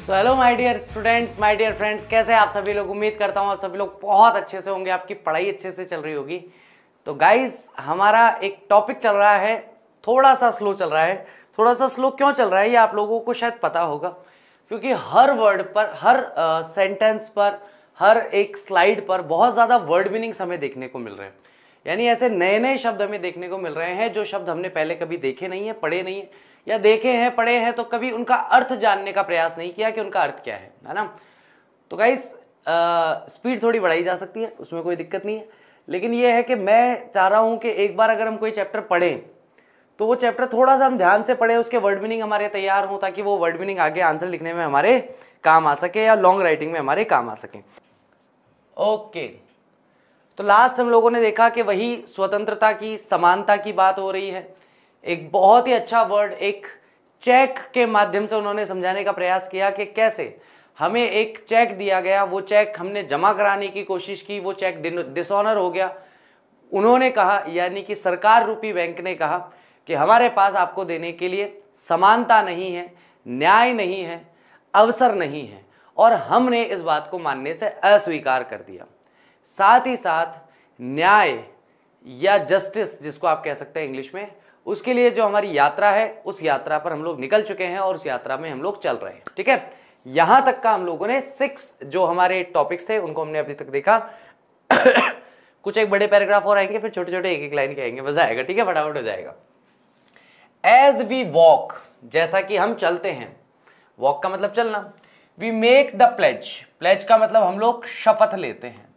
तो hello my dear students, my dear friends, कैसे हैं आप सभी लोग। उम्मीद करता हूँ आप सभी लोग बहुत अच्छे से होंगे, आपकी पढ़ाई अच्छे से चल रही होगी। तो गाइस, हमारा एक टॉपिक चल रहा है, थोड़ा सा स्लो चल रहा है। थोड़ा सा स्लो क्यों चल रहा है ये आप लोगों को शायद पता होगा, क्योंकि हर वर्ड पर, हर सेंटेंस पर, हर एक स्लाइड पर बहुत ज़्यादा वर्ड मीनिंग्स हमें देखने को मिल रहे हैं। यानी ऐसे नए नए शब्द हमें देखने को मिल रहे हैं जो शब्द हमने पहले कभी देखे नहीं है, पढ़े नहीं है, या देखे हैं, पढ़े हैं तो कभी उनका अर्थ जानने का प्रयास नहीं किया कि उनका अर्थ क्या है ना। तो गाइस, स्पीड थोड़ी बढ़ाई जा सकती है, उसमें कोई दिक्कत नहीं है, लेकिन ये है कि मैं चाह रहा हूँ कि एक बार अगर हम कोई चैप्टर पढ़ें तो वो चैप्टर थोड़ा सा हम ध्यान से पढ़ें, उसके वर्ड मीनिंग हमारे तैयार हों, ताकि वो वर्ड मीनिंग आगे आंसर लिखने में हमारे काम आ सके या लॉन्ग राइटिंग में हमारे काम आ सके। ओके, तो लास्ट हम लोगों ने देखा कि वही स्वतंत्रता की, समानता की बात हो रही है। एक बहुत ही अच्छा वर्ड, एक चेक के माध्यम से उन्होंने समझाने का प्रयास किया कि कैसे हमें एक चेक दिया गया, वो चेक हमने जमा कराने की कोशिश की, वो चेक डिसऑनर हो गया। उन्होंने कहा, यानी कि सरकार रूपी बैंक ने कहा कि हमारे पास आपको देने के लिए समानता नहीं है, न्याय नहीं है, अवसर नहीं है, और हमने इस बात को मानने से अस्वीकार कर दिया। साथ ही साथ न्याय या जस्टिस, जिसको आप कह सकते हैं इंग्लिश में, उसके लिए जो हमारी यात्रा है, उस यात्रा पर हम लोग निकल चुके हैं और उस यात्रा में हम लोग चल रहे हैं। ठीक है, यहां तक का हम लोगों ने 6 जो हमारे टॉपिक्स थे उनको हमने अभी तक देखा। कुछ एक बड़े पैराग्राफ और आएंगे, फिर छोटे छोटे एक एक लाइन के आएंगे, मजा आएगा। ठीक है, फटाफट हो जाएगा। एज वी वॉक, जैसा कि हम चलते हैं, वॉक का मतलब चलना। We make the pledge, pledge का मतलब हम लोग शपथ लेते हैं,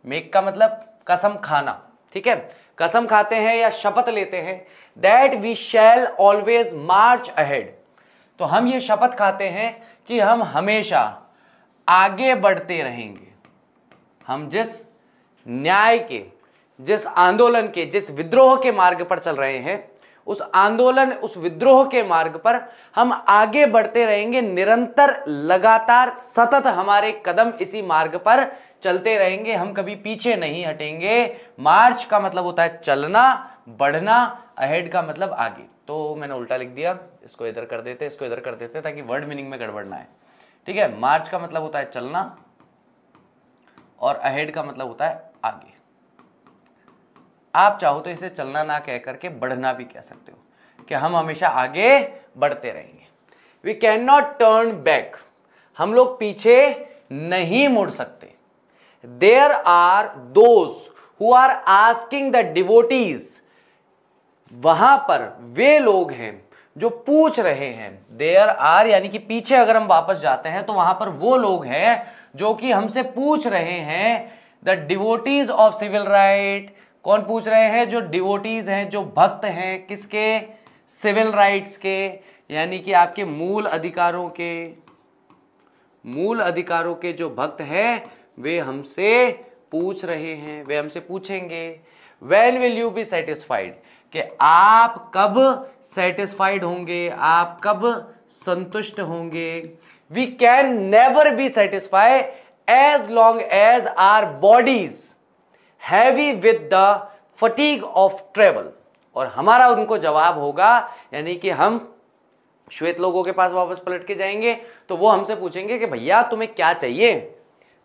मेक का मतलब कसम खाना। ठीक है, कसम खाते हैं या शपथ लेते हैं, that we shall always march ahead. तो हम ये शपथ खाते हैं कि हम हमेशा आगे बढ़ते रहेंगे। हम जिस न्याय के, जिस आंदोलन के, जिस विद्रोह के मार्ग पर चल रहे हैं, उस आंदोलन, उस विद्रोह के मार्ग पर हम आगे बढ़ते रहेंगे, निरंतर, लगातार, सतत हमारे कदम इसी मार्ग पर चलते रहेंगे, हम कभी पीछे नहीं हटेंगे। मार्च का मतलब होता है चलना, बढ़ना, अहेड का मतलब आगे। तो मैंने उल्टा लिख दिया, इसको इधर कर देते, इसको इधर कर देते, ताकि वर्ड मीनिंग में गड़बड़ ना है। ठीक है, मार्च का मतलब होता है चलना और अहेड का मतलब होता है आगे। आप चाहो तो इसे चलना ना कह करके बढ़ना भी कह सकते हो, कि हम हमेशा आगे बढ़ते रहेंगे। We can not turn back, हम लोग पीछे नहीं मुड़ सकते। There are those who are asking the devotees, वहां पर वे लोग हैं जो पूछ रहे हैं। देयर आर यानी कि पीछे अगर हम वापस जाते हैं तो वहां पर वो लोग हैं जो कि हमसे पूछ रहे हैं, the devotees of civil right. कौन पूछ रहे हैं? जो डिवोटीज हैं, जो भक्त हैं, किसके? सिविल राइट्स के, यानी कि आपके मूल अधिकारों के, मूल अधिकारों के जो भक्त हैं वे हमसे पूछ रहे हैं, वे हमसे पूछेंगे। When will you be satisfied, कि आप कब सेटिस्फाइड होंगे, आप कब संतुष्ट होंगे। We can never be satisfied as long as our bodies heavy with the fatigue of travel। और हमारा उनको जवाब होगा, यानी कि हम श्वेत लोगों के पास वापस पलट के जाएंगे तो वो हमसे पूछेंगे कि भैया तुम्हें क्या चाहिए,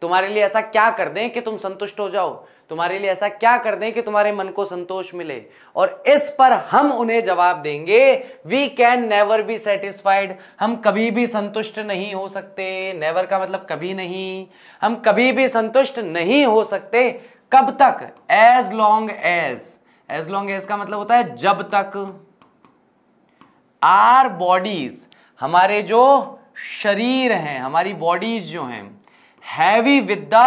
तुम्हारे लिए ऐसा क्या कर दें कि तुम संतुष्ट हो जाओ, तुम्हारे लिए ऐसा क्या कर दें कि तुम्हारे मन को संतोष मिले। और इस पर हम उन्हें जवाब देंगे, we can never be satisfied, हम कभी भी संतुष्ट नहीं हो सकते। नेवर का मतलब कभी नहीं, हम कभी भी संतुष्ट नहीं हो सकते। कब तक? As long as, as long as का मतलब होता है जब तक आर बॉडीज, हमारे जो शरीर हैं, हमारी बॉडीज जो हैं, heavy with the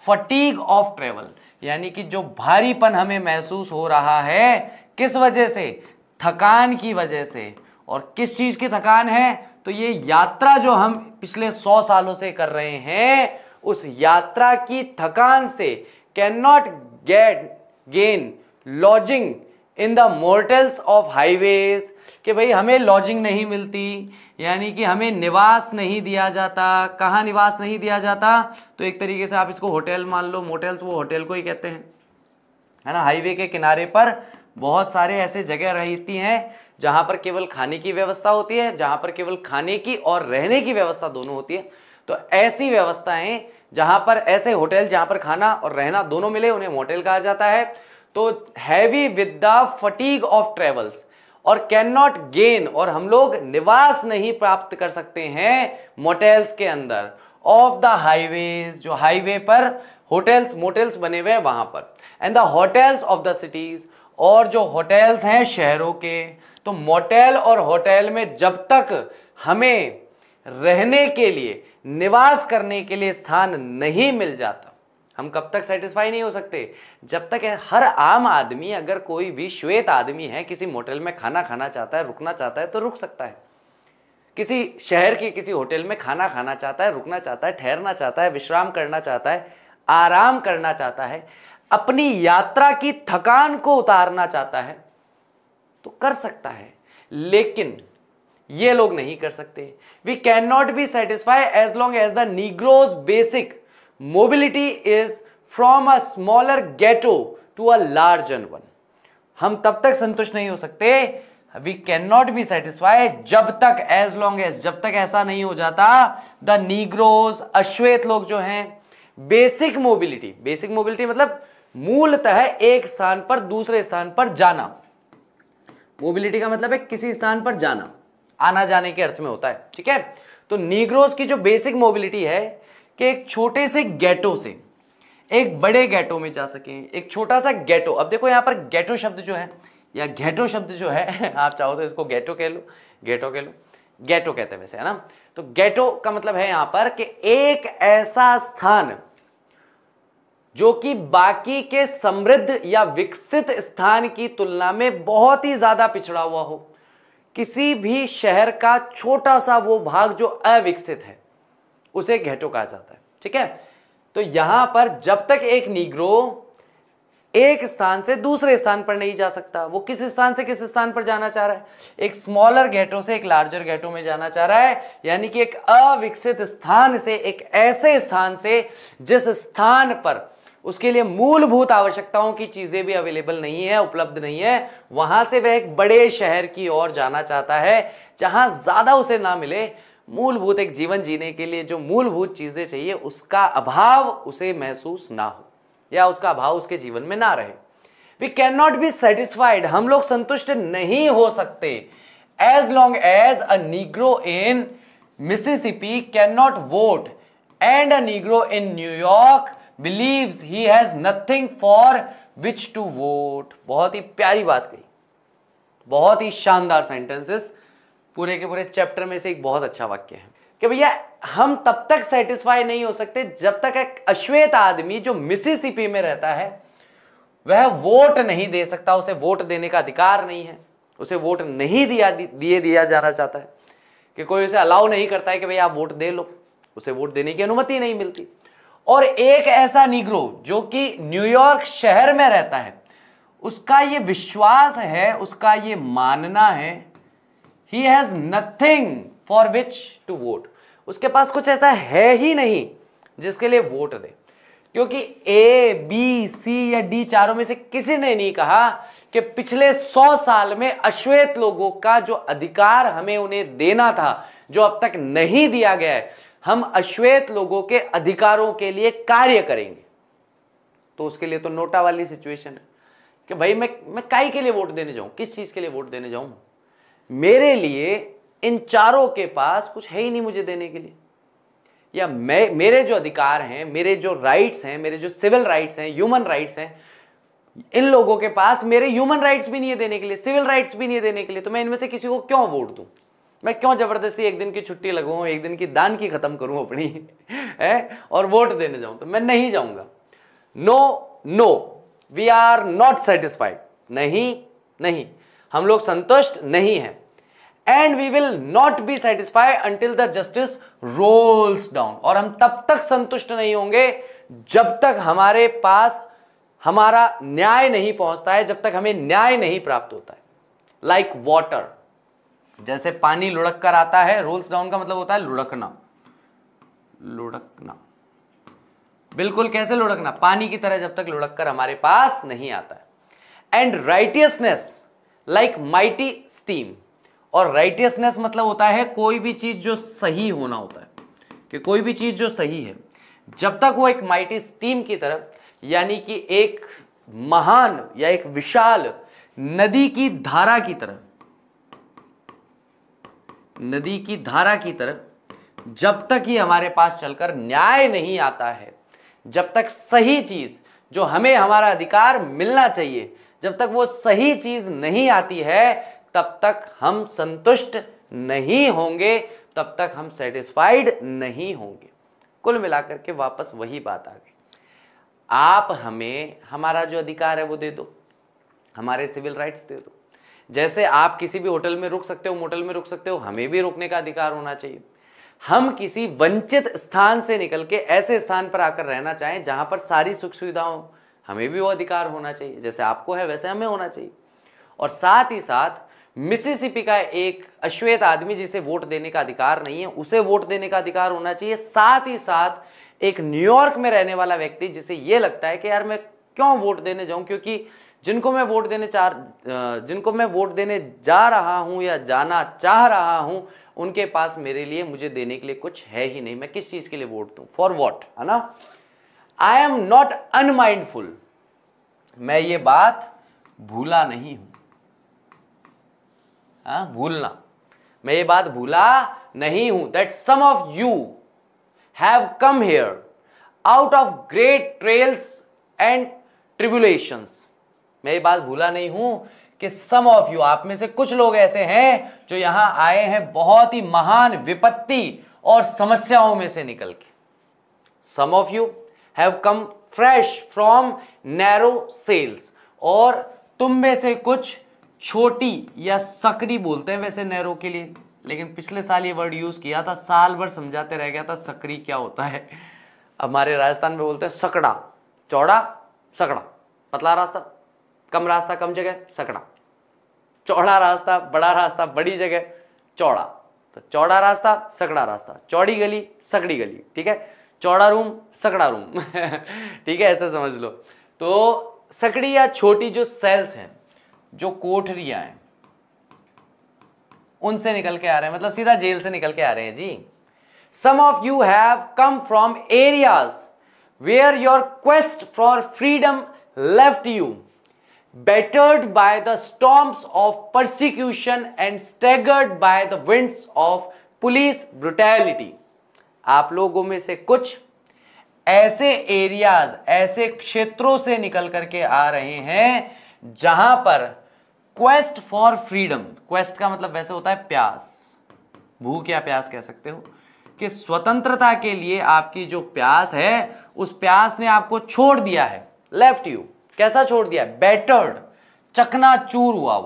fatigue of travel, यानी कि जो भारीपन हमें महसूस हो रहा है, किस वजह से? थकान की वजह से। और किस चीज की थकान है? तो ये यात्रा जो हम पिछले 100 सालों से कर रहे हैं, उस यात्रा की थकान से। Can not gain lodging in the motels of highways, कि भाई हमें लॉजिंग नहीं मिलती, यानी कि हमें निवास नहीं दिया जाता। कहाँ निवास नहीं दिया जाता? तो एक तरीके से आप इसको होटल मान लो, मोटेल्स वो होटल को ही कहते हैं, है ना। हाईवे के किनारे पर बहुत सारे ऐसे जगह रहती हैं जहां पर केवल खाने की व्यवस्था होती है, जहां पर केवल खाने की और रहने की व्यवस्था दोनों होती है। तो ऐसी व्यवस्थाएं जहां पर, ऐसे होटल जहां पर खाना और रहना दोनों मिले, उन्हें मोटेल कहा जाता है। तो heavy with the fatigue of travels और कैन नॉट गेन, और हम लोग निवास नहीं प्राप्त कर सकते हैं मोटेल्स के अंदर, ऑफ द हाईवेज, जो हाईवे पर होटल्स मोटेल्स बने हुए हैं वहां पर, and the hotels of the cities, और जो होटल्स हैं शहरों के। तो मोटेल और होटल में जब तक हमें रहने के लिए, निवास करने के लिए स्थान नहीं मिल जाता, हम कब तक सेटिस्फाई नहीं हो सकते? जब तक हर आम आदमी, अगर कोई भी श्वेत आदमी है, किसी मोटेल में खाना खाना चाहता है, रुकना चाहता है, तो रुक सकता है। किसी शहर के किसी होटल में खाना खाना चाहता है, रुकना चाहता है, ठहरना चाहता है, विश्राम करना चाहता है, आराम करना चाहता है, अपनी यात्रा की थकान को उतारना चाहता है, तो कर सकता है। लेकिन ये लोग नहीं कर सकते। We can not be satisfy as long as the negro's basic mobility is from a smaller ghetto to a larger one. हम तब तक संतुष्ट नहीं हो सकते, we can not be satisfy, जब तक, एज लॉन्ग एज, जब तक ऐसा नहीं हो जाता द नीग्रोज, अश्वेत लोग जो हैं, बेसिक मोबिलिटी, बेसिक मोबिलिटी मतलब मूलतः एक स्थान पर दूसरे स्थान पर जाना। मोबिलिटी का मतलब है किसी स्थान पर जाना, आना जाने के अर्थ में होता है, ठीक है। तो नीग्रोज की जो बेसिक मोबिलिटी है कि एक छोटे से गेटो से एक बड़े गेटो में जा सकें। एक छोटा सा गेटो, अब देखो यहां पर गेटो शब्द जो है या घेटो शब्द जो है आप चाहो तो इसको गेटो कह लो, गेटो कह लो, गेटो कहते हैं वैसे, है ना। तो गेटो का मतलब है यहां पर कि एक ऐसा स्थान जो कि बाकी के समृद्ध या विकसित स्थान की तुलना में बहुत ही ज्यादा पिछड़ा हुआ हो। किसी भी शहर का छोटा सा वो भाग जो अविकसित है, उसे घेटो कहा जाता है, ठीक है। तो यहां पर जब तक एक नीग्रो एक स्थान से दूसरे स्थान पर नहीं जा सकता, वो किस स्थान से किस स्थान पर जाना चाह रहा है, एक स्मॉलर गेटो से एक लार्जर गेटो में जाना चाह रहा है, यानी कि एक अविकसित स्थान से एक ऐसे स्थान से जिस स्थान पर उसके लिए मूलभूत आवश्यकताओं की चीजें भी अवेलेबल नहीं है, उपलब्ध नहीं है, वहां से वह एक बड़े शहर की ओर जाना चाहता है जहां ज्यादा उसे ना मिले, मूलभूत एक जीवन जीने के लिए जो मूलभूत चीजें चाहिए उसका अभाव उसे महसूस ना हो, या उसका अभाव उसके जीवन में ना रहे। We can not be satisfied, हम लोग संतुष्ट नहीं हो सकते, as long as a negro in Mississippi can not vote and a negro in New York believes he has nothing for which to vote। बहुत ही प्यारी बात कही, बहुत ही शानदार सेंटेंसेस, पूरे के पूरे चैप्टर में से एक बहुत अच्छा वाक्य है कि भैया हम तब तक सेटिस्फाई नहीं हो सकते जब तक एक अश्वेत आदमी जो मिसिसिपी में रहता है वह वोट नहीं दे सकता, उसे वोट देने का अधिकार नहीं है, उसे वोट नहीं दिया जाना चाहता है, कि कोई उसे अलाउ नहीं करता है कि भैया आप वोट दे लो, उसे वोट देने की अनुमति नहीं मिलती। और एक ऐसा नीग्रो जो कि न्यूयॉर्क शहर में रहता है, उसका ये विश्वास है, उसका ये मानना है, he has nothing for which to vote, उसके पास कुछ ऐसा है ही नहीं जिसके लिए वोट दे, क्योंकि ए बी सी या डी चारों में से किसी ने नहीं कहा कि पिछले 100 साल में अश्वेत लोगों का जो अधिकार हमें उन्हें देना था, जो अब तक नहीं दिया गया है, हम अश्वेत लोगों के अधिकारों के लिए कार्य करेंगे। तो उसके लिए तो नोटा वाली सिचुएशन है कि भाई मैं काई के लिए वोट देने जाऊं, किस चीज के लिए वोट देने जाऊं, मेरे लिए इन चारों के पास कुछ है ही नहीं मुझे देने के लिए, या मेरे जो अधिकार हैं, मेरे जो राइट्स हैं, मेरे जो सिविल राइट्स हैं, ह्यूमन राइट्स हैं, इन लोगों के पास मेरे ह्यूमन राइट्स भी नहीं है देने के लिए, सिविल राइट्स भी नहीं है देने के लिए, तो मैं इनमें से किसी को क्यों वोट दूं, मैं क्यों जबरदस्ती एक दिन की छुट्टी लगवाऊं, एक दिन की दान की खत्म करूं अपनी है और वोट देने जाऊं, तो मैं नहीं जाऊंगा। No no, we are not satisfied, नहीं नहीं, हम लोग संतुष्ट नहीं हैं, and we will not be satisfied until the justice rolls down, और हम तब तक संतुष्ट नहीं होंगे जब तक हमारे पास हमारा न्याय नहीं पहुंचता है, जब तक हमें न्याय नहीं प्राप्त होता है। लाइक वाटर, जैसे पानी लुढ़क कर आता है, रोल्स डाउन का मतलब होता है लुढ़कना, लुढ़कना, बिल्कुल कैसे लुढ़कना, पानी की तरह जब तक लुढ़क कर हमारे पास नहीं आता है। And righteousness like mighty steam. और राइटियसनेस मतलब होता है कोई भी चीज जो सही होना होता है, कि कोई भी चीज जो सही है, जब तक वो एक माइटी स्टीम की तरह, यानी कि एक महान या एक विशाल नदी की धारा की तरह, नदी की धारा की तरह जब तक ही हमारे पास चलकर न्याय नहीं आता है, जब तक सही चीज जो हमें हमारा अधिकार मिलना चाहिए, जब तक वो सही चीज नहीं आती है, तब तक हम संतुष्ट नहीं होंगे, तब तक हम सेटिस्फाइड नहीं होंगे। कुल मिलाकर के वापस वही बात आ गई, आप हमें हमारा जो अधिकार है वो दे दो, हमारे सिविल राइट्स दे दो। जैसे आप किसी भी होटल में रुक सकते हो, मोटल में रुक सकते हो, हमें भी रुकने का अधिकार होना चाहिए। हम किसी वंचित स्थान से निकल के ऐसे स्थान पर आकर रहना चाहें जहां पर सारी सुख सुविधाओं, हमें भी वो अधिकार होना चाहिए। जैसे आपको है वैसे हमें होना चाहिए। और साथ ही साथ मिसिसिपी का एक अश्वेत आदमी जिसे वोट देने का अधिकार नहीं है, उसे वोट देने का अधिकार होना चाहिए। साथ ही साथ एक न्यूयॉर्क में रहने वाला व्यक्ति जिसे ये लगता है कि यार मैं क्यों वोट देने जाऊं, क्योंकि जिनको मैं वोट देने जा रहा हूं या जाना चाह रहा हूं, उनके पास मेरे लिए, मुझे देने के लिए कुछ है ही नहीं, मैं किस चीज के लिए वोट दूं, फॉर वॉट, है ना। आई एम नॉट अनमाइंडफुल, मैं ये बात भूला नहीं हूं। भूलना, मैं ये बात भूला नहीं हूं। That some of you have come here out of great trails and tribulations. मैं ये बात भूला नहीं हूं कि सम ऑफ यू, आप में से कुछ लोग ऐसे हैं जो यहां आए हैं बहुत ही महान विपत्ति और समस्याओं में से निकल के। Some of you have come fresh from narrow cells, और तुम में से कुछ छोटी या सकड़ी बोलते हैं वैसे नैरो के लिए, लेकिन पिछले साल ये वर्ड यूज किया था, साल भर समझाते रह गया था सकड़ी क्या होता है। हमारे राजस्थान में बोलते हैं सकड़ा, चौड़ा सकड़ा, पतला रास्ता, कम रास्ता कम जगह सकड़ा, चौड़ा रास्ता बड़ा रास्ता बड़ी जगह चौड़ा। तो चौड़ा रास्ता सकड़ा रास्ता, चौड़ी गली सकड़ी गली, ठीक है, चौड़ा रूम सकड़ा रूम ठीक है, ऐसे समझ लो। तो सकड़ी या छोटी जो सेल्स हैं, जो कोठरियां हैं, उनसे निकल के आ रहे हैं, मतलब सीधा जेल से निकल के आ रहे हैं जी। Some of you have come from areas where your quest for freedom left you, battered by the storms of persecution and staggered by the winds of police brutality। आप लोगों में से कुछ ऐसे एरियाज, ऐसे क्षेत्रों से निकल करके आ रहे हैं जहां पर क्वेस्ट फॉर फ्रीडम, क्वेस्ट का मतलब वैसे होता है प्यास, भूख या प्यास कह सकते हो, कि स्वतंत्रता के लिए आपकी जो प्यास है, उस प्यास ने आपको छोड़ दिया है, लेफ्ट यू। कैसा छोड़ दिया? बैटर्ड, चकनाचूर हुआ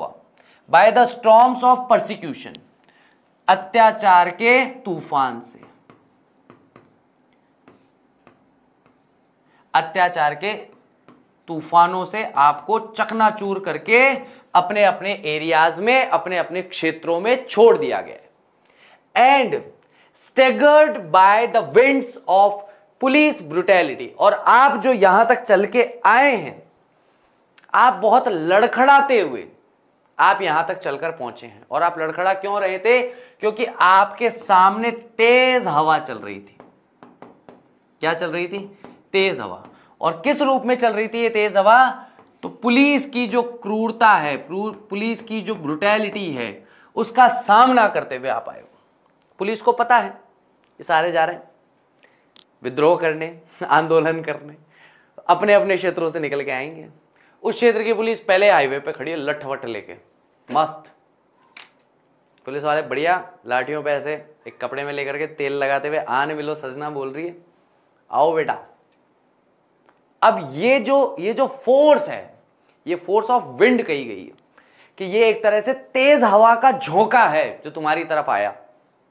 by the storms of persecution, अत्याचार के तूफान से, अत्याचार के तूफानों से आपको चकनाचूर करके अपने अपने एरियाज में, अपने अपने क्षेत्रों में छोड़ दिया गया। And staggered by the winds of police brutality, और आप जो यहां तक चल के आए हैं, आप बहुत लड़खड़ाते हुए आप यहां तक चलकर पहुंचे हैं। और आप लड़खड़ा क्यों रहे थे? क्योंकि आपके सामने तेज हवा चल रही थी। क्या चल रही थी? तेज हवा। और किस रूप में चल रही थी ये तेज हवा? तो पुलिस की जो क्रूरता है, पुलिस की जो ब्रुटैलिटी है, उसका सामना करते हुए आप आए हो। पुलिस को पता है ये सारे जा रहे हैं विद्रोह करने, आंदोलन करने, अपने अपने क्षेत्रों से निकल के आएंगे। उस क्षेत्र की पुलिस पहले हाईवे पे खड़ी है लठ-वठ लेके, मस्त पुलिस वाले बढ़िया लाठियों पे ऐसे एक कपड़े में लेकर के तेल लगाते हुए, आन मिलो सजना बोल रही है, आओ बेटा। अब ये जो फोर्स है, ये फोर्स ऑफ विंड कही गई है कि ये एक तरह से तेज हवा का झोंका है जो तुम्हारी तरफ आया।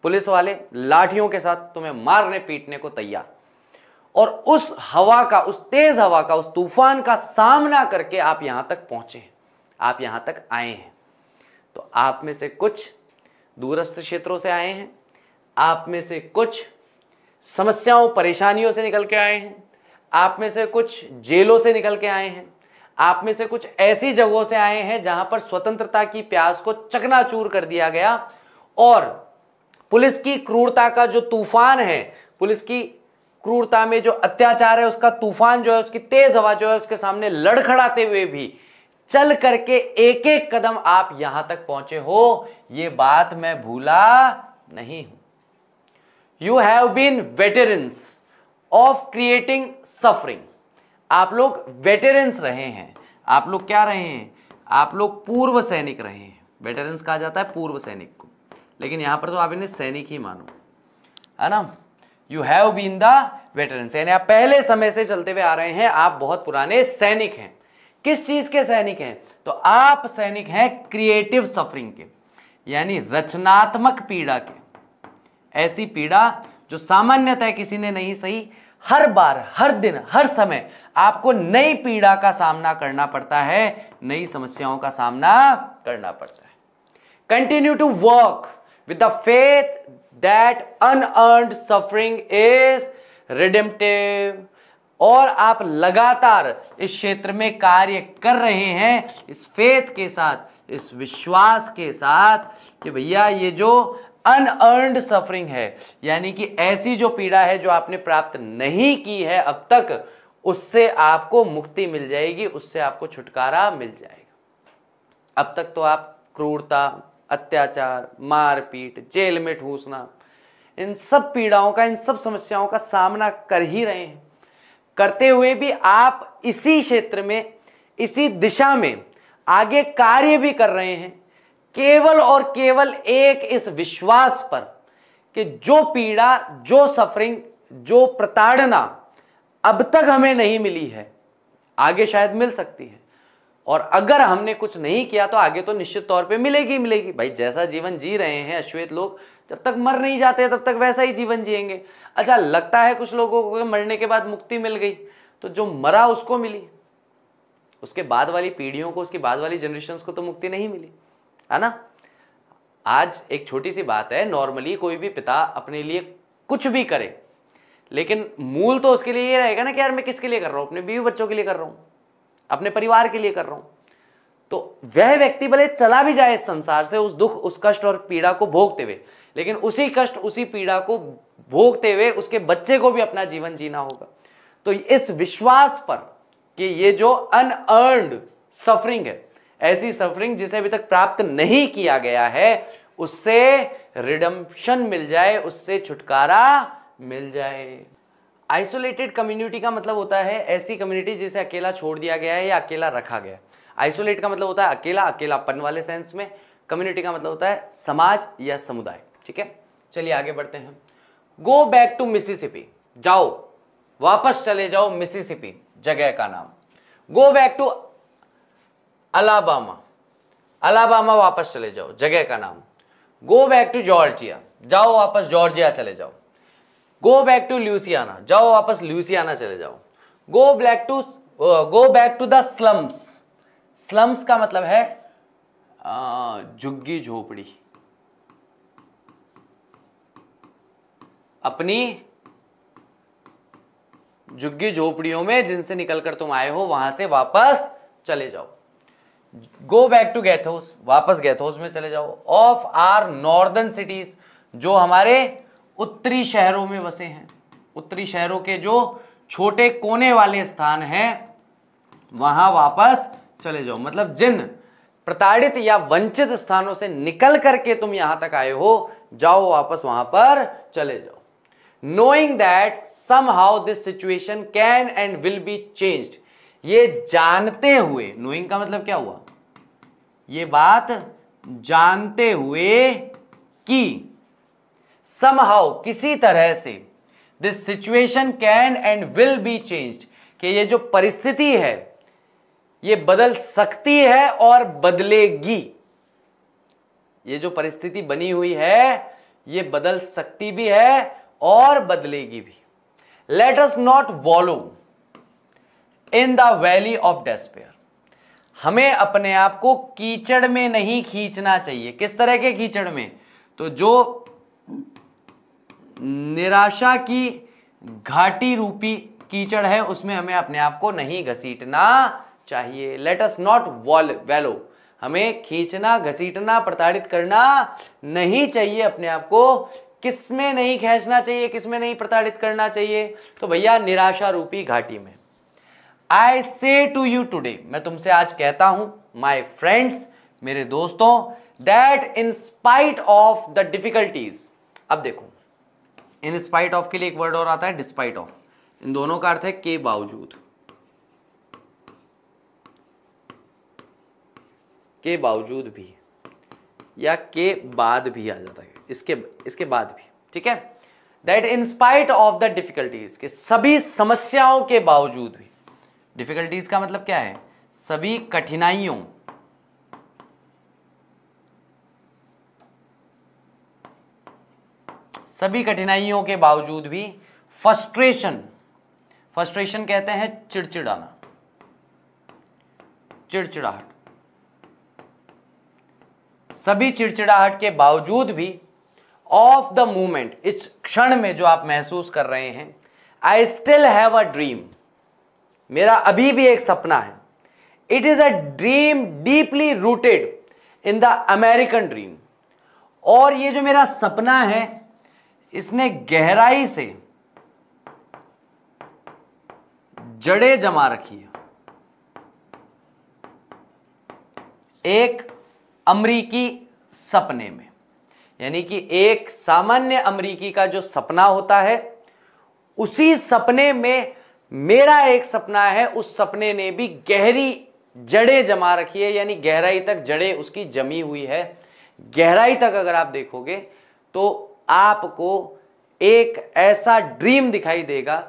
पुलिस वाले लाठियों के साथ तुम्हें मारने पीटने को तैयार, और उस हवा का, उस तेज हवा का, उस तूफान का सामना करके आप यहां तक पहुंचे हैं, आप यहां तक आए हैं। तो आप में से कुछ दूरस्थ क्षेत्रों से आए हैं, आप में से कुछ समस्याओं परेशानियों से निकल के आए हैं, आप में से कुछ जेलों से निकल के आए हैं, आप में से कुछ ऐसी जगहों से आए हैं जहां पर स्वतंत्रता की प्यास को चकनाचूर कर दिया गया और पुलिस की क्रूरता का जो तूफान है, पुलिस की क्रूरता में जो अत्याचार है उसका तूफान जो है, उसकी तेज हवा जो है, उसके सामने लड़खड़ाते हुए भी चल करके एक एक कदम आप यहां तक पहुंचे हो, ये बात मैं भूला नहीं हूं। You have been veterans of creating suffering. आप लोग वेटरन्स रहे हैं। आप लोग क्या रहे हैं? आप लोग पूर्व सैनिक रहे हैं। वेटरन्स कहा जाता है पूर्व सैनिक को, लेकिन यहां पर तो आप इन्हें सैनिक ही मानो, है ना। You have been the veterans, यानी आप पहले समय से चलते हुए आ रहे हैं, आप बहुत पुराने सैनिक हैं। किस चीज के सैनिक हैं? तो आप सैनिक हैं क्रिएटिव सफरिंग के, यानी रचनात्मक पीड़ा के। ऐसी पीड़ा जो सामान्यतः किसी ने नहीं सही, हर बार, हर दिन, हर समय आपको नई पीड़ा का सामना करना पड़ता है, नई समस्याओं का सामना करना पड़ता है। Continue to work with the faith that unearned suffering is redemptive. और आप लगातार इस क्षेत्र में कार्य कर रहे हैं, इस फेथ के साथ, इस विश्वास के साथ कि भैया ये जो अनअर्न्ड सफरिंग है, यानी कि ऐसी जो पीड़ा है जो आपने प्राप्त नहीं की है अब तक, उससे आपको मुक्ति मिल जाएगी, उससे आपको छुटकारा मिल जाएगा। अब तक तो आप क्रूरता, अत्याचार, मारपीट, जेल में ठूसना, इन सब पीड़ाओं का, इन सब समस्याओं का सामना कर ही रहे हैं। करते हुए भी आप इसी क्षेत्र में, इसी दिशा में आगे कार्य भी कर रहे हैं, केवल और केवल एक इस विश्वास पर कि जो पीड़ा, जो सफरिंग, जो प्रताड़ना अब तक हमें नहीं मिली है, आगे शायद मिल सकती है। और अगर हमने कुछ नहीं किया तो आगे तो निश्चित तौर पे मिलेगी मिलेगी। भाई जैसा जीवन जी रहे हैं अश्वेत लोग, जब तक मर नहीं जाते तब तक वैसा ही जीवन जिएंगे। अच्छा, लगता है कुछ लोगों को मरने के बाद मुक्ति मिल गई, तो जो मरा उसको मिली, उसके बाद वाली पीढ़ियों को, उसके बाद वाली जनरेशंस को तो मुक्ति नहीं मिली, है ना। आज एक छोटी सी बात है, नॉर्मली कोई भी पिता अपने लिए कुछ भी करे, लेकिन मूल तो उसके लिए ये रहेगा ना कि यार मैं किसके लिए कर रहा हूं, अपने बीवी बच्चों के लिए कर रहा हूं, अपने परिवार के लिए कर रहा हूं। तो वह व्यक्ति भले चला भी जाए इस संसार से उस दुख, उस कष्ट और पीड़ा को भोगते हुए, लेकिन उसी कष्ट, उसी पीड़ा को भोगते हुए उसके बच्चे को भी अपना जीवन जीना होगा। तो इस विश्वास पर कि ये जो अनअर्न्ड सफरिंग है, ऐसी सफरिंग जिसे अभी तक प्राप्त नहीं किया गया है, उससे रिडेम्पशन मिल जाए, उससे छुटकारा मिल जाए। आइसोलेटेड कम्युनिटी का मतलब होता है ऐसी कम्युनिटी जिसे अकेला छोड़ दिया गया है या अकेला रखा गया है। आइसोलेट का मतलब होता है अकेला, अकेलापन वाले सेंस में। कम्युनिटी का मतलब होता है समाज या समुदाय। ठीक है, चलिए आगे बढ़ते हैं। गो बैक टू मिसिसिपी, जाओ, वापस चले जाओ मिसिसिपी जगह का नाम। Go back to Alabama, Alabama वापस चले जाओ जगह का नाम। गो बैक टू जॉर्जिया, जाओ वापस जॉर्जिया चले जाओ। गो बैक टू ल्यूसियाना, जाओ वापस ल्यूसियाना चले जाओ। Go back to the slums, slums का मतलब है झुग्गी झोपड़ी। अपनी झुग्गी झोपड़ियों में जिनसे निकलकर तुम आए हो वहां से वापस चले जाओ। गो बैक टू गैथोस, वापस गैथोस में चले जाओ। ऑफ आर नॉर्दर्न सिटीज, जो हमारे उत्तरी शहरों में बसे हैं, उत्तरी शहरों के जो छोटे कोने वाले स्थान हैं वहां वापस चले जाओ। मतलब जिन प्रताड़ित या वंचित स्थानों से निकल करके तुम यहां तक आए हो, जाओ वापस वहां पर चले जाओ। Knowing that somehow this situation can and will be changed, ये जानते हुए, नोइंग का मतलब क्या हुआ, ये बात जानते हुए कि समहाउ किसी तरह से, this situation can and will be changed, कि ये जो परिस्थिति है ये बदल सकती है और बदलेगी। ये जो परिस्थिति बनी हुई है ये बदल सकती भी है और बदलेगी भी। Let us not wallow in the valley of despair, हमें अपने आप को कीचड़ में नहीं खींचना चाहिए। किस तरह के कीचड़ में? तो जो निराशा की घाटी रूपी कीचड़ है उसमें हमें अपने आप को नहीं घसीटना चाहिए। लेट अस नॉट वैलो, हमें खींचना, घसीटना, प्रताड़ित करना नहीं चाहिए अपने आप को। किसमें नहीं खींचना चाहिए, किसमें नहीं प्रताड़ित करना चाहिए? तो भैया निराशा रूपी घाटी में। आई से टू यू टूडे, मैं तुमसे आज कहता हूं माई फ्रेंड्स, मेरे दोस्तों, that in spite of the difficulties. अब देखो, इन स्पाइट ऑफ के लिए एक वर्ड और आता है डिस्पाइट ऑफ। इन दोनों का अर्थ है के बावजूद, के बावजूद भी, या के बाद भी आ जाता है, इसके बाद भी, ठीक है। That in spite of the difficulties, के सभी समस्याओं के बावजूद भी। डिफिकल्टीज का मतलब क्या है? सभी कठिनाइयों, सभी कठिनाइयों के बावजूद भी। फ्रस्ट्रेशन, फ्रस्ट्रेशन कहते हैं चिड़चिड़ाना, चिड़चिड़ाहट। सभी चिड़चिड़ाहट के बावजूद भी, ऑफ द मोमेंट, इस क्षण में जो आप महसूस कर रहे हैं, I still have a dream, मेरा अभी भी एक सपना है। It is a dream deeply rooted in the American dream, और ये जो मेरा सपना है इसने गहराई से जड़ें जमा रखी है एक अमरीकी सपने में। यानी कि एक सामान्य अमरीकी का जो सपना होता है, उसी सपने में मेरा एक सपना है, उस सपने ने भी गहरी जड़ें जमा रखी है, यानी गहराई तक जड़ें उसकी जमी हुई है। गहराई तक अगर आप देखोगे तो आपको एक ऐसा ड्रीम दिखाई देगा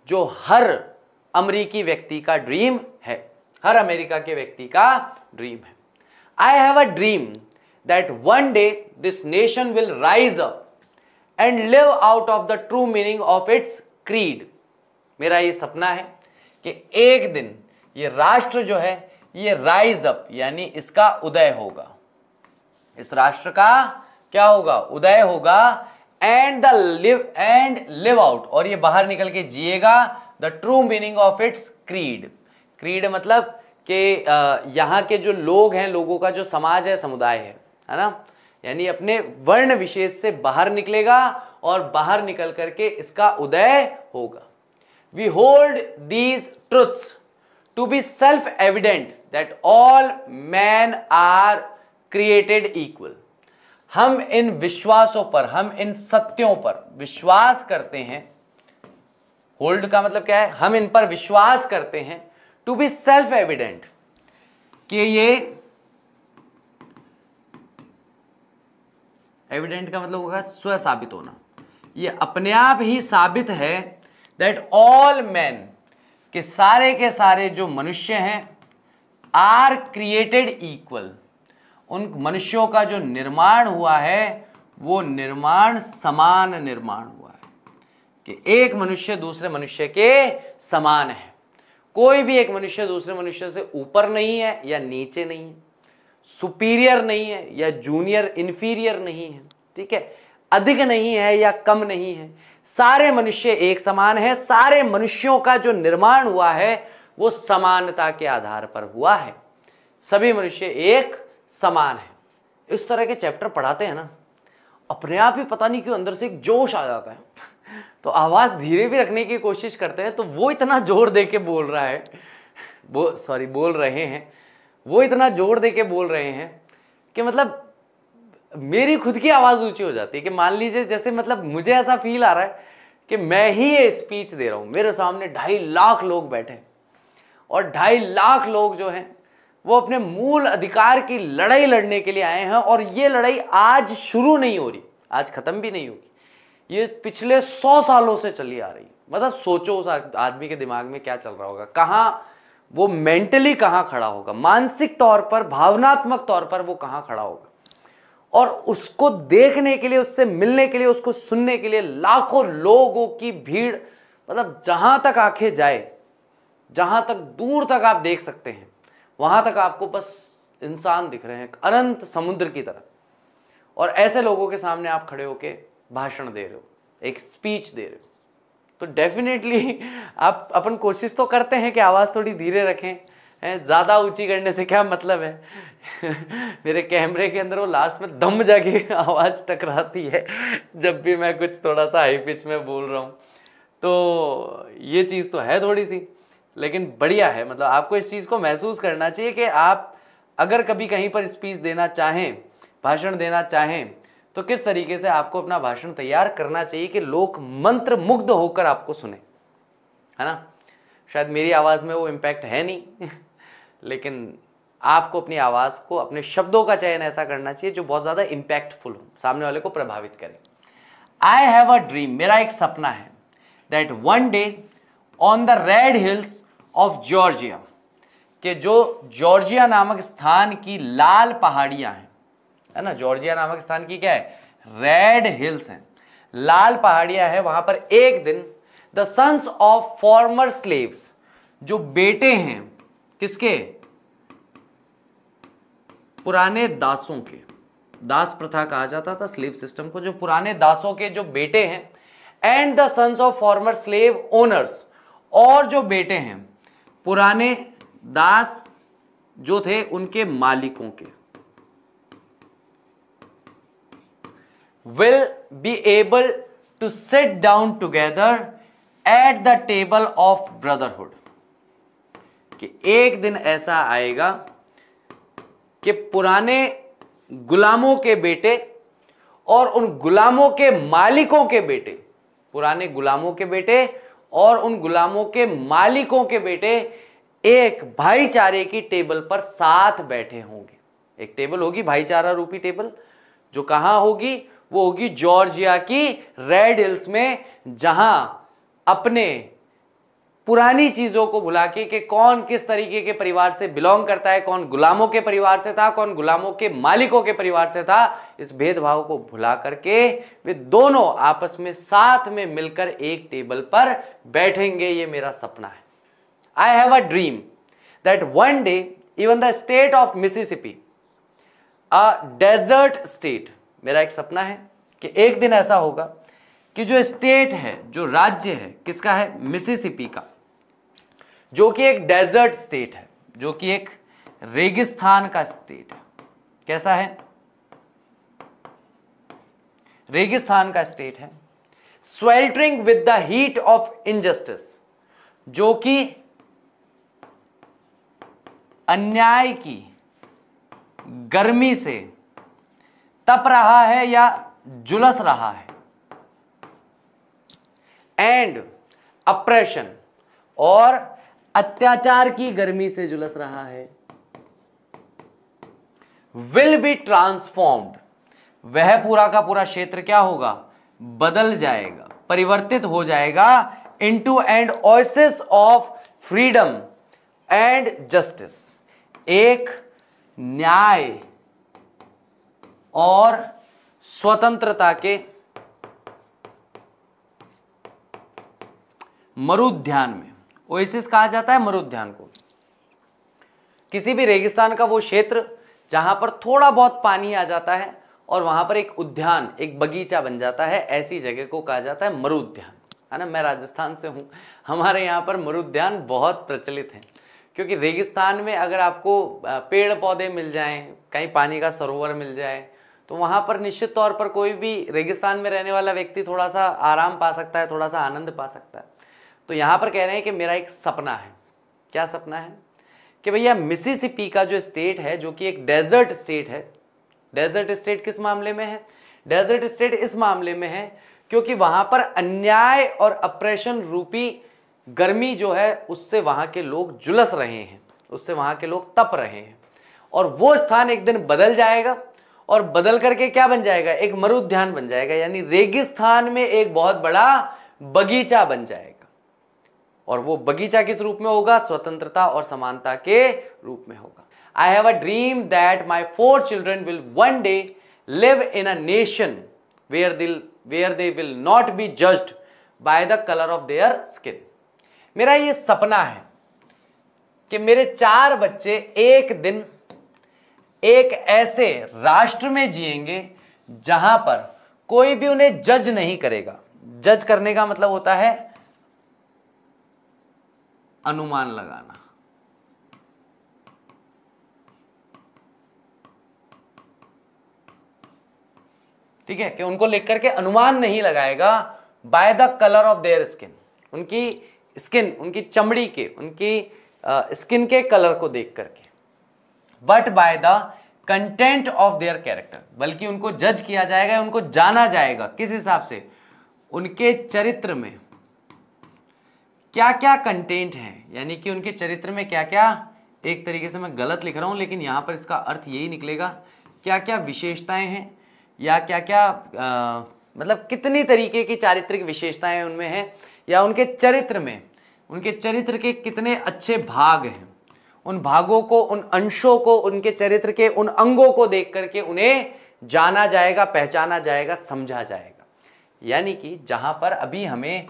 जो हर अमरीकी व्यक्ति का ड्रीम है, हर अमेरिका के व्यक्ति का ड्रीम है। I have a dream that one day this nation will rise up and live out of the true meaning of its creed. मेरा ये सपना है कि एक दिन ये राष्ट्र जो है ये राइज अप, यानी इसका उदय होगा, इस राष्ट्र का क्या होगा? उदय होगा। एंड लिव आउट, और ये बाहर निकल के जिएगा, the true meaning of its creed. Creed मतलब कि यहाँ के जो लोग हैं, लोगों का जो समाज है, समुदाय है ना, यानी अपने वर्ण विशेष से बाहर निकलेगा और बाहर निकल करके इसका उदय होगा। We hold these truths to be self evident that all man are created equal. हम इन विश्वासों पर, हम इन सत्यों पर विश्वास करते हैं। होल्ड का मतलब क्या है? हम इन पर विश्वास करते हैं। टू बी सेल्फ एविडेंट, कि ये एविडेंट का मतलब होगा स्व साबित होना, ये अपने आप ही साबित है दैट ऑल मैन, के सारे जो मनुष्य हैं, आर क्रिएटेड इक्वल, उन मनुष्यों का जो निर्माण हुआ है वो निर्माण समान निर्माण हुआ है, कि एक मनुष्य दूसरे मनुष्य के समान है। कोई भी एक मनुष्य दूसरे मनुष्य से ऊपर नहीं है या नीचे नहीं है, सुपीरियर नहीं है या जूनियर इंफीरियर नहीं है, ठीक है, अधिक नहीं है या कम नहीं है। सारे मनुष्य एक समान है। सारे मनुष्यों का जो निर्माण हुआ है वो समानता के आधार पर हुआ है। सभी मनुष्य एक समान है। इस तरह के चैप्टर पढ़ाते हैं ना, अपने आप ही पता नहीं क्यों अंदर से एक जोश आ जाता है। तो आवाज धीरे भी रखने की कोशिश करते हैं तो वो इतना जोर दे के बोल रहा है, बोल रहे हैं, वो इतना जोर दे के बोल रहे हैं कि मतलब मेरी खुद की आवाज ऊंची हो जाती है। कि मान लीजिए जैसे मतलब मुझे ऐसा फील आ रहा है कि मैं ही ये स्पीच दे रहा हूं, मेरे सामने 2.5 लाख लोग बैठे और 2.5 लाख लोग जो हैं वो अपने मूल अधिकार की लड़ाई लड़ने के लिए आए हैं। और ये लड़ाई आज शुरू नहीं हो रही, आज खत्म भी नहीं होगी, ये पिछले 100 सालों से चली आ रही। मतलब सोचो उस आदमी के दिमाग में क्या चल रहा होगा, कहाँ वो मेंटली कहाँ खड़ा होगा, मानसिक तौर पर, भावनात्मक तौर पर वो कहाँ खड़ा होगा। और उसको देखने के लिए, उससे मिलने के लिए, उसको सुनने के लिए लाखों लोगों की भीड़, मतलब जहां तक आंखें जाए, जहां तक दूर तक आप देख सकते हैं, वहां तक आपको बस इंसान दिख रहे हैं, अनंत समुद्र की तरह। और ऐसे लोगों के सामने आप खड़े होके भाषण दे रहे हो, एक स्पीच दे रहे हो, तो डेफिनेटली आप अपन कोशिश तो करते हैं कि आवाज़ थोड़ी धीरे रखें, है, ज्यादा ऊंची करने से क्या मतलब है मेरे कैमरे के अंदर वो लास्ट में दम जाके आवाज टकराती है जब भी मैं कुछ थोड़ा सा हाई पिच में बोल रहा हूँ। तो ये चीज़ तो है थोड़ी सी, लेकिन बढ़िया है। मतलब आपको इस चीज़ को महसूस करना चाहिए कि आप अगर कभी कहीं पर स्पीच देना चाहें, भाषण देना चाहें, तो किस तरीके से आपको अपना भाषण तैयार करना चाहिए कि लोग मंत्र मुग्ध होकर आपको सुने, है ना। शायद मेरी आवाज़ में वो इम्पैक्ट है नहीं लेकिन आपको अपनी आवाज़ को, अपने शब्दों का चयन ऐसा करना चाहिए जो बहुत ज़्यादा इम्पैक्टफुल हो, सामने वाले को प्रभावित करे। आई हैव अ ड्रीम, मेरा एक सपना है, that one day on the red hills of Georgia, कि जो जॉर्जिया नामक स्थान की लाल पहाड़ियां हैं, है ना, जॉर्जिया नामक स्थान की क्या है, रेड हिल्स हैं, लाल पहाड़ियां हैं, वहां पर एक दिन the sons of former slaves, जो बेटे हैं किसके, पुराने दासों के, दास प्रथा कहा जाता था स्लेव सिस्टम को, जो पुराने दासों के जो बेटे हैं, and the sons of former slave owners, और जो बेटे हैं पुराने दास जो थे उनके मालिकों के, will be able to sit down together at the table of brotherhood, कि एक दिन ऐसा आएगा कि पुराने गुलामों के बेटे और उन गुलामों के मालिकों के बेटे, पुराने गुलामों के बेटे और उन गुलामों के मालिकों के बेटे एक भाईचारे की टेबल पर साथ बैठे होंगे। एक टेबल होगी, भाईचारा रूपी टेबल, जो कहां होगी, वो होगी जॉर्जिया की रेड हिल्स में, जहां अपने पुरानी चीजों को भुला के कि कौन किस तरीके के परिवार से बिलोंग करता है, कौन गुलामों के परिवार से था, कौन गुलामों के मालिकों के परिवार से था, इस भेदभाव को भुला करके वे दोनों आपस में साथ में मिलकर एक टेबल पर बैठेंगे। ये मेरा सपना है। I have a dream that one day even the state of Mississippi, a desert state, मेरा एक सपना है कि एक दिन ऐसा होगा कि जो स्टेट है, जो राज्य है, किसका है, मिसिसिपी का, जो कि एक डेजर्ट स्टेट है, जो कि एक रेगिस्तान का स्टेट है। कैसा है, रेगिस्तान का स्टेट है। Sweltering with the heat of injustice, जो कि अन्याय की गर्मी से तप रहा है या जुलस रहा है, एंड अप्रेशन, और अत्याचार की गर्मी से जुलस रहा है। विल बी ट्रांसफॉर्म्ड, वह पूरा का पूरा क्षेत्र क्या होगा, बदल जाएगा, परिवर्तित हो जाएगा, into and oasis of freedom and justice, एक न्याय और स्वतंत्रता के मरुद्यान में। ओएसिस कहा जाता है मरुद्यान को, किसी भी रेगिस्तान का वो क्षेत्र जहां पर थोड़ा बहुत पानी आ जाता है और वहां पर एक उद्यान, एक बगीचा बन जाता है, ऐसी जगह को कहा जाता है मरुद्यान, है ना। मैं राजस्थान से हूं, हमारे यहाँ पर मरुद्यान बहुत प्रचलित है, क्योंकि रेगिस्तान में अगर आपको पेड़ पौधे मिल जाएं, कहीं पानी का सरोवर मिल जाए, तो वहाँ पर निश्चित तौर पर कोई भी रेगिस्तान में रहने वाला व्यक्ति थोड़ा सा आराम पा सकता है, थोड़ा सा आनंद पा सकता है। तो यहाँ पर कह रहे हैं कि मेरा एक सपना है। क्या सपना है, कि भैया मिसिसिपी का जो स्टेट है, जो कि एक डेजर्ट स्टेट है, डेजर्ट स्टेट किस मामले में है, डेजर्ट स्टेट इस मामले में है क्योंकि वहाँ पर अन्याय और अप्रेशन रूपी गर्मी जो है उससे वहाँ के लोग जुलस रहे हैं, उससे वहाँ के लोग तप रहे हैं, और वो स्थान एक दिन बदल जाएगा, और बदल करके क्या बन जाएगा, एक मरुद्यान बन जाएगा, यानी रेगिस्तान में एक बहुत बड़ा बगीचा बन जाएगा। और वो बगीचा किस रूप में होगा, स्वतंत्रता और समानता के रूप में होगा। I have a dream that my 4 children will one day live in a nation where they will not be judged by the colour of their skin. मेरा ये सपना है कि मेरे 4 बच्चे एक दिन एक ऐसे राष्ट्र में जिएंगे जहां पर कोई भी उन्हें जज नहीं करेगा। जज करने का मतलब होता है अनुमान लगाना, ठीक है, कि उनको लिख करके अनुमान नहीं लगाएगा bye the colour of their skin, उनकी स्किन, उनकी चमड़ी के, उनकी स्किन के कलर को देख करके, but by the content of their character, बल्कि उनको जज किया जाएगा, उनको जाना जाएगा किस हिसाब से, उनके चरित्र में क्या क्या कंटेंट है, यानी कि उनके चरित्र में क्या क्या, एक तरीके से मैं गलत लिख रहा हूं लेकिन यहां पर इसका अर्थ यही निकलेगा, क्या क्या विशेषताएं हैं या क्या क्या मतलब कितनी तरीके की चारित्रिक विशेषताएं उनमें हैं, या उनके चरित्र में, उनके चरित्र के कितने अच्छे भाग हैं, उन भागों को, उन अंशों को, उनके चरित्र के उन अंगों को देख करके उन्हें जाना जाएगा, पहचाना जाएगा, समझा जाएगा। यानी कि जहां पर अभी हमें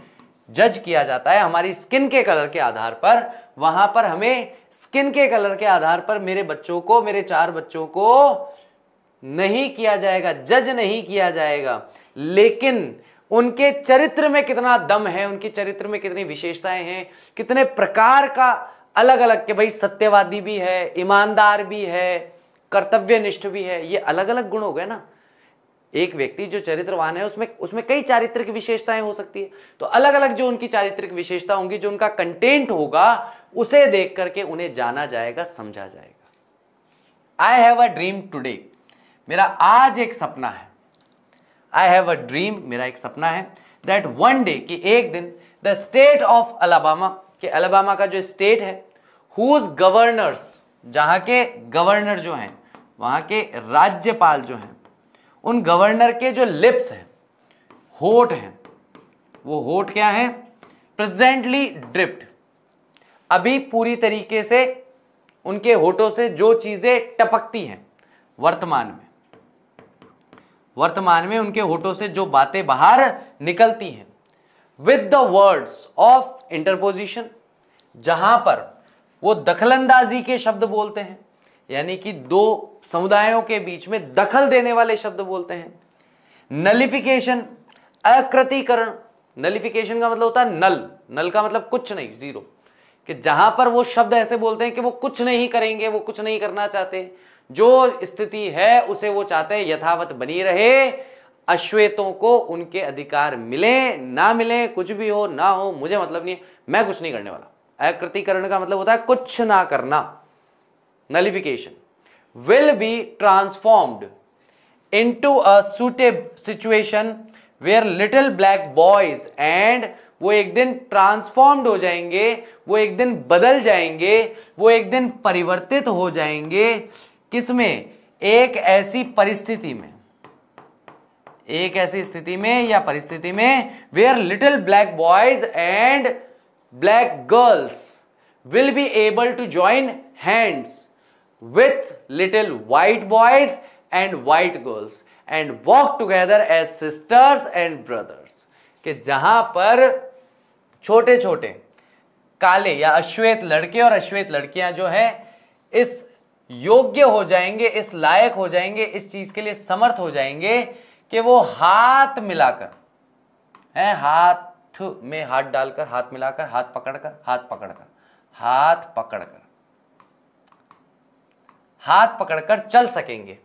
जज किया जाता है हमारी स्किन के कलर के आधार पर, वहां पर हमें स्किन के कलर के आधार पर मेरे बच्चों को, मेरे 4 बच्चों को नहीं किया जाएगा, जज नहीं किया जाएगा, लेकिन उनके चरित्र में कितना दम है, उनके चरित्र में कितनी विशेषताएं हैं, कितने प्रकार का अलग अलग, के भाई सत्यवादी भी है, ईमानदार भी है, कर्तव्यनिष्ठ भी है, ये अलग अलग गुण हो गए ना। एक व्यक्ति जो चरित्रवान है उसमें कई चारित्रिक विशेषताएं हो सकती है, तो अलग अलग जो उनकी चारित्रिक विशेषता होंगी, जो उनका कंटेंट होगा, उसे देख करके उन्हें जाना जाएगा, समझा जाएगा। आई हैव अ ड्रीम टुडे, मेरा आज एक सपना है। आई हैव अ ड्रीम, मेरा एक सपना है, दैट वन डे, कि एक दिन, द स्टेट ऑफ अलाबामा, कि अलाबामा का जो स्टेट है, हुज गवर्नर्स, जहां के गवर्नर जो हैं, वहां के राज्यपाल जो हैं, उन गवर्नर के जो लिप्स हैं, होठ हैं, वो होठ क्या है, प्रेजेंटली ड्रिप्ड, अभी पूरी तरीके से उनके होठों से जो चीजें टपकती हैं, वर्तमान में उनके होठों से जो बातें बाहर निकलती हैं, with the words of interposition, जहां पर वो दखलंदाजी के शब्द बोलते हैं, यानी कि 2 समुदायों के बीच में दखल देने वाले शब्द बोलते हैं। नलिफिकेशन, अकृतिकरण, नलिफिकेशन का मतलब होता है नल, नल का मतलब कुछ नहीं, जीरो, कि जहां पर वो शब्द ऐसे बोलते हैं कि वो कुछ नहीं करेंगे, वो कुछ नहीं करना चाहते, जो स्थिति है उसे वो चाहते हैं यथावत बनी रहे, अश्वेतों को उनके अधिकार मिले ना मिले, कुछ भी हो ना हो, मुझे मतलब नहीं है, मैं कुछ नहीं करने वाला। अकृतिकरण का मतलब होता है कुछ ना करना। नलिफिकेशन will be transformed into a suitable situation where little black boys, and वो एक दिन ट्रांसफॉर्म्ड हो जाएंगे, वो एक दिन बदल जाएंगे, वो एक दिन परिवर्तित हो जाएंगे, किसमें, एक ऐसी परिस्थिति में, एक ऐसी स्थिति में या परिस्थिति में, where little black boys and black girls will be able to join hands with little white boys and white girls and walk together as sisters and brothers, कि जहां पर छोटे छोटे काले या अश्वेत लड़के और अश्वेत लड़कियां जो है इस योग्य हो जाएंगे, इस लायक हो जाएंगे, इस चीज के लिए समर्थ हो जाएंगे कि वो हाथ मिलाकर, है, हाथ में हाथ डालकर, हाथ मिलाकर, हाथ पकड़कर, हाथ पकड़कर, हाथ पकड़कर, हाथ पकड़कर चल सकेंगे,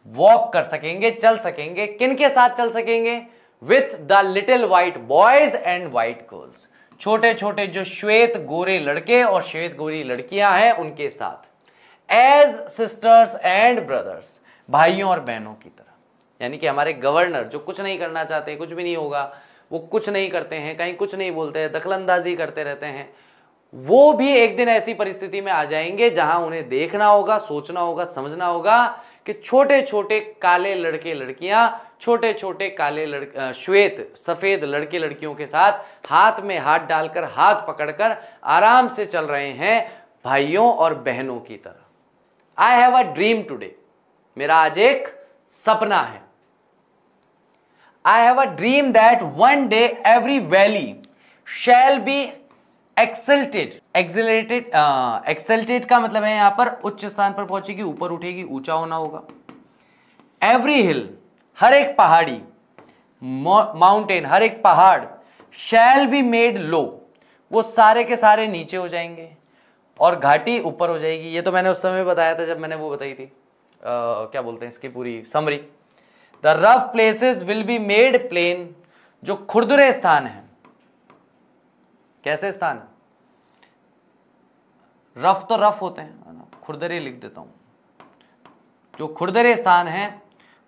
वॉक कर सकेंगे, चल सकेंगे। किनके साथ चल सकेंगे? With the little white boys and white girls, छोटे छोटे जो श्वेत गोरे लड़के और श्वेत गोरी लड़कियां हैं उनके साथ, एज सिस्टर्स एंड ब्रदर्स, भाइयों और बहनों की तरह। यानी कि हमारे गवर्नर जो कुछ नहीं करना चाहते, कुछ भी नहीं होगा, वो कुछ नहीं करते हैं, कहीं कुछ नहीं बोलते हैं, दखलंदाजी करते रहते हैं, वो भी एक दिन ऐसी परिस्थिति में आ जाएंगे जहां उन्हें देखना होगा, सोचना होगा, समझना होगा कि छोटे छोटे काले लड़के लड़कियां, छोटे छोटे काले श्वेत सफेद लड़के लड़कियों के साथ हाथ में हाथ डालकर, हाथ पकड़कर आराम से चल रहे हैं, भाइयों और बहनों की तरह। आई हैव अ ड्रीम टुडे, मेरा आज एक सपना है। I have a dream that one day every valley shall be exalted. Exalted का मतलब है यहां पर उच्च स्थान पर पहुंचेगी, ऊपर उठेगी, ऊंचा होना होगा। एवरी हिल, हर एक पहाड़ी, माउंटेन, हर एक पहाड़, शैल बी मेड लो, वो सारे के सारे नीचे हो जाएंगे और घाटी ऊपर हो जाएगी। ये तो मैंने उस समय बताया था जब मैंने वो बताई थी क्या बोलते हैं इसकी पूरी summary. The rough places will be made plain, जो खुरदुरे स्थान है, कैसे स्थान है, रफ तो रफ होते हैं, खुरदरे लिख देता हूं, जो खुरदरे स्थान हैं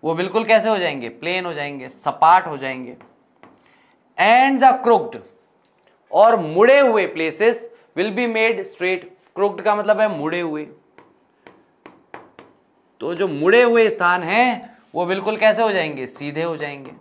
वो बिल्कुल कैसे हो जाएंगे, प्लेन हो जाएंगे, सपाट हो जाएंगे। एंड द क्रुक्ड, और मुड़े हुए places will be made straight, crooked का मतलब है मुड़े हुए, तो जो मुड़े हुए स्थान हैं वो बिल्कुल कैसे हो जाएंगे, सीधे हो जाएंगे।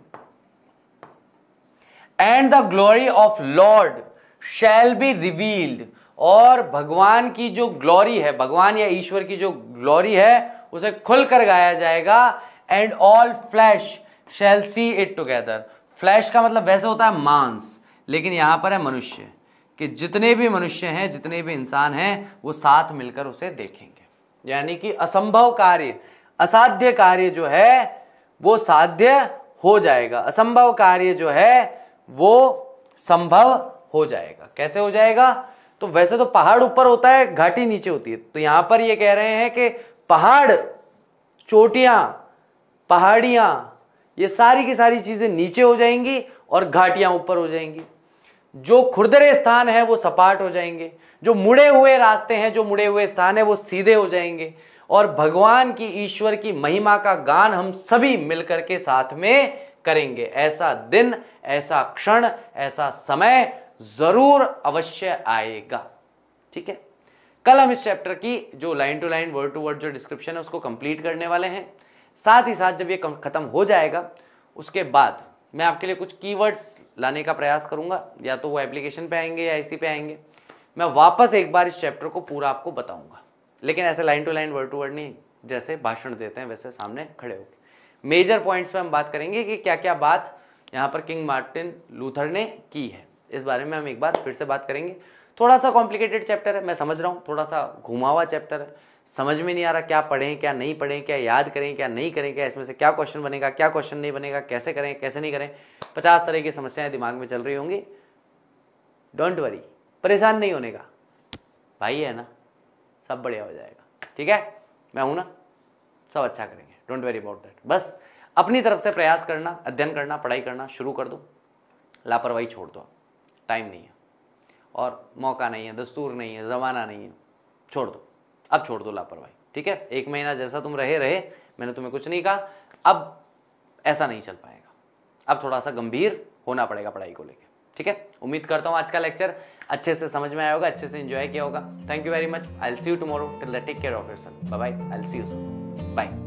And the glory of Lord shall be revealed, और भगवान की जो ग्लोरी है, भगवान या ईश्वर की जो ग्लोरी है उसे खुलकर गाया जाएगा। And all flesh shall see it together, flesh का मतलब वैसे होता है मांस, लेकिन यहां पर है मनुष्य, कि जितने भी मनुष्य हैं, जितने भी इंसान हैं, वो साथ मिलकर उसे देखेंगे। यानी कि असंभव कार्य, असाध्य कार्य जो है वो साध्य हो जाएगा, असंभव कार्य जो है वो संभव हो जाएगा। कैसे हो जाएगा, तो वैसे तो पहाड़ ऊपर होता है, घाटी नीचे होती है, तो यहां पर ये कह रहे हैं कि पहाड़, चोटियां, पहाड़ियां, ये सारी की सारी चीजें नीचे हो जाएंगी और घाटियां ऊपर हो जाएंगी। जो खुरदरे स्थान है वो सपाट हो जाएंगे, जो मुड़े हुए रास्ते हैं, जो मुड़े हुए स्थान है वो सीधे हो जाएंगे, और भगवान की, ईश्वर की महिमा का गान हम सभी मिलकर के साथ में करेंगे। ऐसा दिन, ऐसा क्षण, ऐसा समय जरूर अवश्य आएगा। ठीक है, कल हम इस चैप्टर की जो line to line, word to word जो डिस्क्रिप्शन है उसको कंप्लीट करने वाले हैं। साथ ही साथ जब ये खत्म हो जाएगा उसके बाद मैं आपके लिए कुछ कीवर्ड्स लाने का प्रयास करूंगा, या तो वो एप्लीकेशन पे आएंगे या इसी पे आएंगे। मैं वापस एक बार इस चैप्टर को पूरा आपको बताऊंगा, लेकिन ऐसे line to line, word to word नहीं, जैसे भाषण देते हैं वैसे सामने खड़े होकर। मेजर पॉइंट्स पे हम बात करेंगे कि क्या क्या बात यहाँ पर किंग मार्टिन लूथर ने की है, इस बारे में हम एक बार फिर से बात करेंगे। थोड़ा सा कॉम्प्लिकेटेड चैप्टर है, मैं समझ रहा हूँ, थोड़ा सा घुमा हुआ चैप्टर है, समझ में नहीं आ रहा क्या पढ़ें क्या नहीं पढ़ें, क्या याद करें क्या नहीं करें, क्या इसमें से क्या क्वेश्चन बनेगा क्या क्वेश्चन नहीं बनेगा, कैसे करें कैसे नहीं करें, 50 तरह की समस्याएं दिमाग में चल रही होंगी। डोंट वरी, परेशान नहीं होने का, भाई है ना, सब बढ़िया हो जाएगा। ठीक है, मैं हूं ना, सब अच्छा करेंगे, डोंट वरी अबाउट दैट। बस अपनी तरफ से प्रयास करना, अध्ययन करना, पढ़ाई करना शुरू कर दो, लापरवाही छोड़ दो। टाइम नहीं है और मौका नहीं है, दस्तूर नहीं है, ज़माना नहीं है, छोड़ दो, अब छोड़ दो लापरवाही। ठीक है, 1 महीना जैसा तुम रहे, मैंने तुम्हें कुछ नहीं कहा, अब ऐसा नहीं चल पाएगा, अब थोड़ा सा गंभीर होना पड़ेगा पढ़ाई को लेकर। ठीक है, उम्मीद करता हूँ आज का लेक्चर अच्छे से समझ में आया होगा, अच्छे से एंजॉय किया होगा। Thank you very much, I will see you tomorrow, till then take care of yourself, bye bye, I will see you soon, bye.